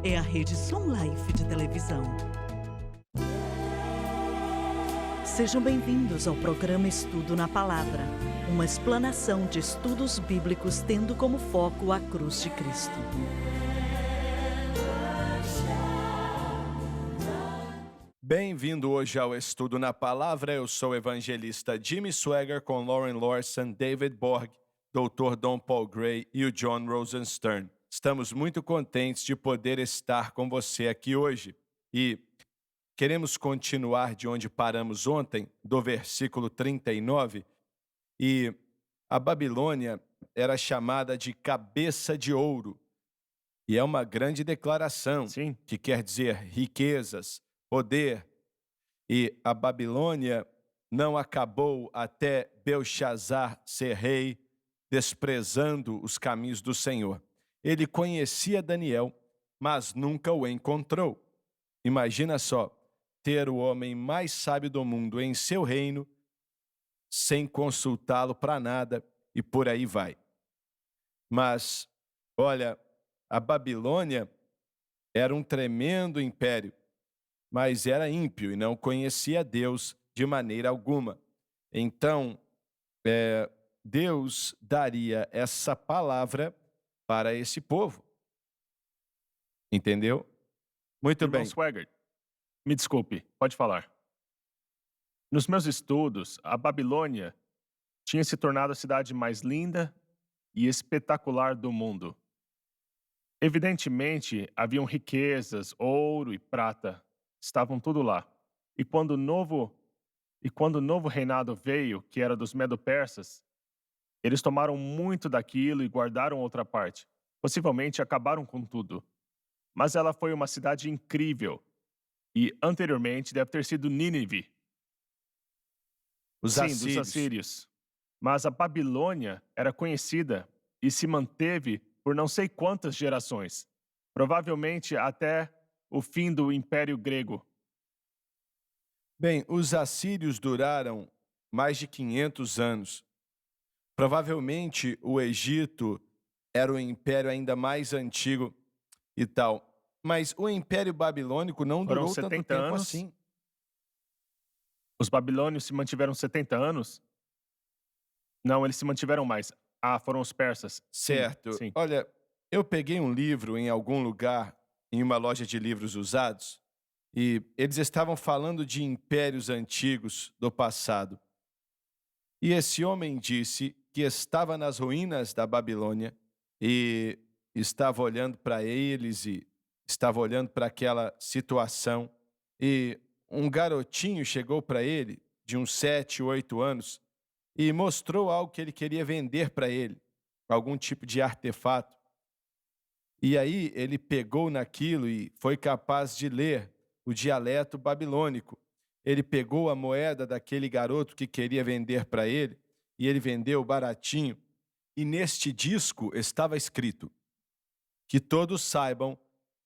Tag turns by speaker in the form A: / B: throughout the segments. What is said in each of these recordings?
A: é a rede Sun Life de televisão. Sejam bem-vindos ao programa Estudo na Palavra, uma explanação de estudos bíblicos tendo como foco a cruz de Cristo.
B: Bem-vindo hoje ao Estudo na Palavra. Eu sou o evangelista Jimmy Swaggart com Lauren Lawson, David Borg, Dr. Don Paul Gray e o John Rosenstern. Estamos muito contentes de poder estar com você aqui hoje e queremos continuar de onde paramos ontem, do versículo 39, e a Babilônia era chamada de cabeça de ouro, e é uma grande declaração.
C: Sim.
B: Que quer dizer riquezas, poder, e a Babilônia não acabou até Belshazar ser rei, desprezando os caminhos do Senhor. Ele conhecia Daniel, mas nunca o encontrou. Imagina só, ter o homem mais sábio do mundo em seu reino, sem consultá-lo para nada, e por aí vai. Mas, olha, a Babilônia era um tremendo império, mas era ímpio e não conhecia Deus de maneira alguma. Então, Deus daria essa palavra para esse povo. Entendeu? Muito
C: Irmão
B: bem.
C: Swaggart, me desculpe, pode falar. Nos meus estudos, a Babilônia tinha se tornado a cidade mais linda e espetacular do mundo. Evidentemente, haviam riquezas, ouro e prata, estavam tudo lá. E quando o novo reinado veio, que era dos Medo-Persas, eles tomaram muito daquilo e guardaram outra parte. Possivelmente acabaram com tudo. Mas ela foi uma cidade incrível. E anteriormente deve ter sido Nínive.
B: Os
C: Sim,
B: assírios.
C: dos assírios. Mas a Babilônia era conhecida e se manteve por não sei quantas gerações. Provavelmente até o fim do Império Grego.
B: Bem, os assírios duraram mais de 500 anos. Provavelmente o Egito era o império ainda mais antigo e tal. Mas o Império Babilônico não
C: Foram
B: durou tanto
C: 70
B: tempo
C: anos.
B: assim.
C: Os babilônios se mantiveram 70 anos? Não, eles se mantiveram mais. Ah, foram os persas.
B: Certo.
C: Sim.
B: Olha, eu peguei um livro em algum lugar, em uma loja de livros usados, e eles estavam falando de impérios antigos do passado. E esse homem disse que estava nas ruínas da Babilônia e estava olhando para eles e estava olhando para aquela situação. E um garotinho chegou para ele, de uns 7, 8 anos, e mostrou algo que ele queria vender para ele, algum tipo de artefato. E aí ele pegou naquilo e foi capaz de ler o dialeto babilônico. Ele pegou a moeda daquele garoto que queria vender para ele e ele vendeu baratinho. E neste disco estava escrito: que todos saibam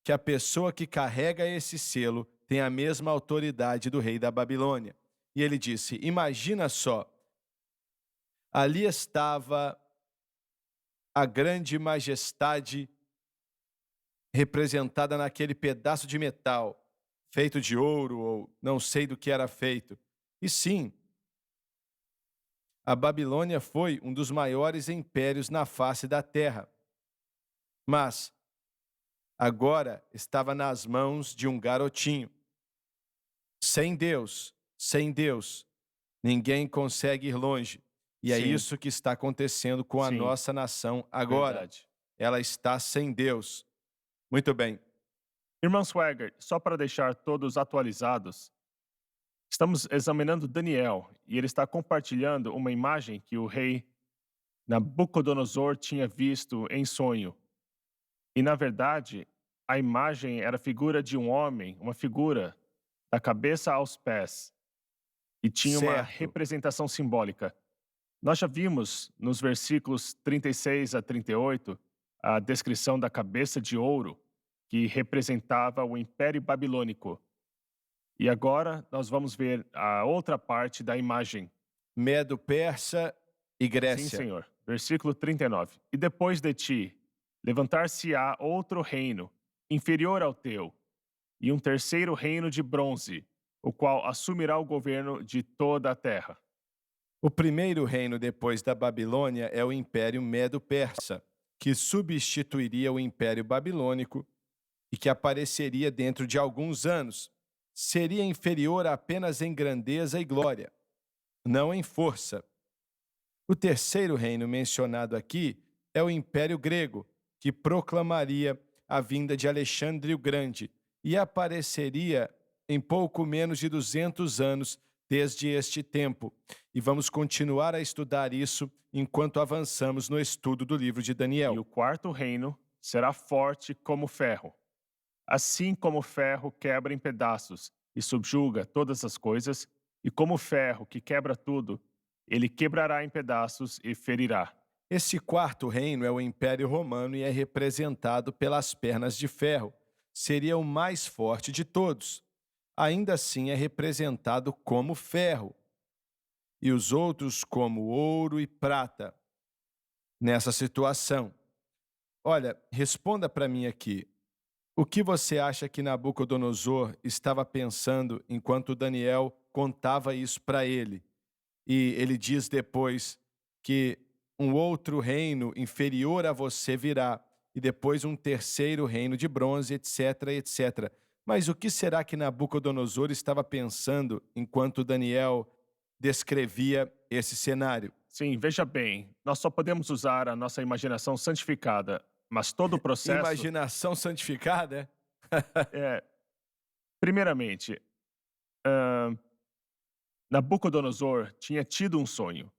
B: que a pessoa que carrega esse selo tem a mesma autoridade do rei da Babilônia. E ele disse: imagina só, ali estava a grande majestade representada naquele pedaço de metal, feito de ouro ou não sei do que era feito. E sim, a Babilônia foi um dos maiores impérios na face da terra. Mas agora estava nas mãos de um garotinho. Sem Deus, ninguém consegue ir longe. E é
C: Sim.
B: isso que está acontecendo com a
C: Sim.
B: nossa nação agora.
C: Verdade.
B: Ela está sem Deus. Muito bem.
C: Irmão Swaggart, só para deixar todos atualizados, estamos examinando Daniel e ele está compartilhando uma imagem que o rei Nabucodonosor tinha visto em sonho. E, na verdade, a imagem era a figura de um homem, uma figura da cabeça aos pés, e tinha uma
B: Certo.
C: representação simbólica. Nós já vimos nos versículos 36 a 38 a descrição da cabeça de ouro que representava o Império Babilônico. E agora nós vamos ver a outra parte da imagem.
B: Medo-Persa e Grécia.
C: Sim, Senhor. Versículo 39. E depois de ti, levantar-se-á outro reino, inferior ao teu, e um terceiro reino de bronze, o qual assumirá o governo de toda a terra.
B: O primeiro reino depois da Babilônia é o Império Medo-Persa, que substituiria o Império Babilônico e que apareceria dentro de alguns anos. Seria inferior apenas em grandeza e glória, não em força. O terceiro reino mencionado aqui é o Império Grego, que proclamaria a vinda de Alexandre o Grande e apareceria em pouco menos de 200 anos desde este tempo. E vamos continuar a estudar isso enquanto avançamos no estudo do livro de
C: E
B: Daniel.
C: o quarto reino será forte como ferro. Assim como o ferro quebra em pedaços e subjuga todas as coisas, e como o ferro que quebra tudo, ele quebrará em pedaços e ferirá.
B: Esse quarto reino é o Império Romano e é representado pelas pernas de ferro. Seria o mais forte de todos. Ainda assim é representado como ferro, e os outros como ouro e prata. Nessa situação, olha, responda para mim aqui. O que você acha que Nabucodonosor estava pensando enquanto Daniel contava isso para ele? E ele diz depois que um outro reino inferior a você virá, e depois um terceiro reino de bronze, etc, etc. Mas o que será que Nabucodonosor estava pensando enquanto Daniel descrevia esse cenário?
C: Sim, veja bem, nós só podemos usar a nossa imaginação santificada, mas todo o processo
B: Imaginação santificada?
C: é, primeiramente, ah, Nabucodonosor tinha tido um sonho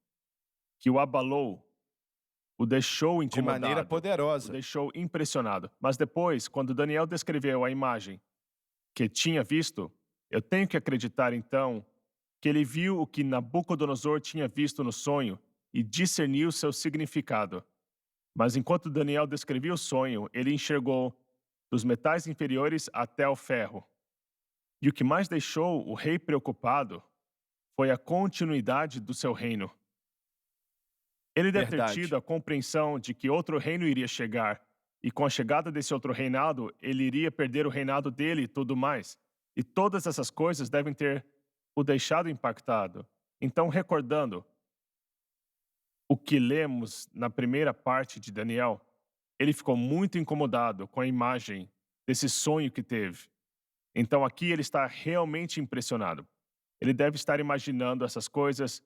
C: que o abalou, o deixou
B: De maneira
C: incomodado, o
B: poderosa.
C: deixou impressionado. Mas depois, quando Daniel descreveu a imagem que tinha visto, eu tenho que acreditar então que ele viu o que Nabucodonosor tinha visto no sonho e discerniu seu significado. Mas enquanto Daniel descrevia o sonho, ele enxergou dos metais inferiores até o ferro. E o que mais deixou o rei preocupado foi a continuidade do seu reino. Ele deve ter
B: Verdade.
C: tido a compreensão de que outro reino iria chegar, e com a chegada desse outro reinado, ele iria perder o reinado dele e tudo mais. E todas essas coisas devem ter o deixado impactado. Então, recordando o que lemos na primeira parte de Daniel, ele ficou muito incomodado com a imagem desse sonho que teve. Então, aqui ele está realmente impressionado. Ele deve estar imaginando essas coisas,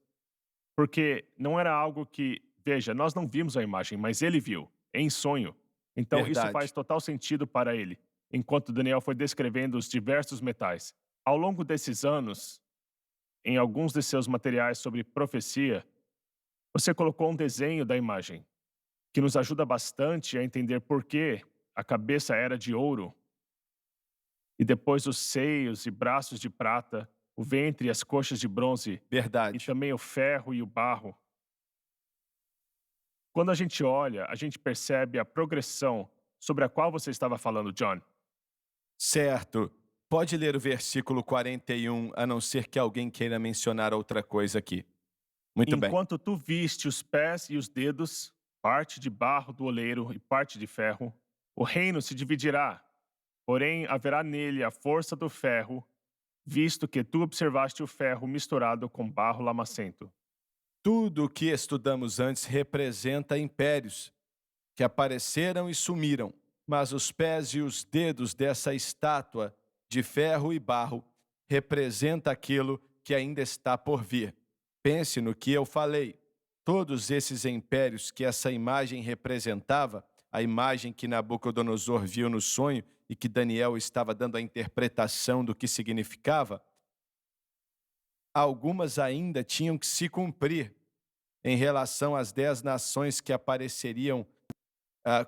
C: porque não era algo que, veja, nós não vimos a imagem, mas ele viu, em sonho. Então, isso
B: Verdade.
C: faz total sentido para ele, enquanto Daniel foi descrevendo os diversos metais. Ao longo desses anos, em alguns de seus materiais sobre profecia, você colocou um desenho da imagem, que nos ajuda bastante a entender por que a cabeça era de ouro, e depois os seios e braços de prata, o ventre e as coxas de bronze, e
B: Verdade.
C: também o ferro e o barro. Quando a gente olha, a gente percebe a progressão sobre a qual você estava falando, John.
B: Certo. Pode ler o versículo 41, a não ser que alguém queira mencionar outra coisa aqui. Muito bem.
C: Enquanto tu viste os pés e os dedos, parte de barro do oleiro e parte de ferro, o reino se dividirá, porém haverá nele a força do ferro, visto que tu observaste o ferro misturado com barro lamacento.
B: Tudo o que estudamos antes representa impérios que apareceram e sumiram, mas os pés e os dedos dessa estátua de ferro e barro representa aquilo que ainda está por vir. Pense no que eu falei. Todos esses impérios que essa imagem representava, a imagem que Nabucodonosor viu no sonho e que Daniel estava dando a interpretação do que significava, algumas ainda tinham que se cumprir em relação às 10 nações que apareceriam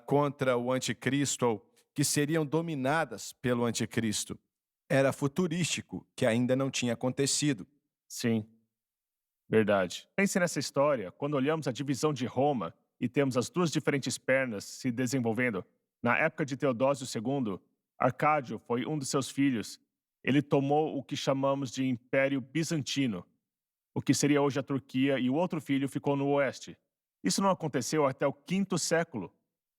B: contra o anticristo, ou que seriam dominadas pelo anticristo. Era futurístico, que ainda não tinha acontecido.
C: Sim, verdade. Pense nessa história quando olhamos a divisão de Roma e temos as duas diferentes pernas se desenvolvendo. Na época de Teodósio II, Arcádio foi um dos seus filhos. Ele tomou o que chamamos de Império Bizantino, o que seria hoje a Turquia, e o outro filho ficou no oeste. Isso não aconteceu até o 5º século,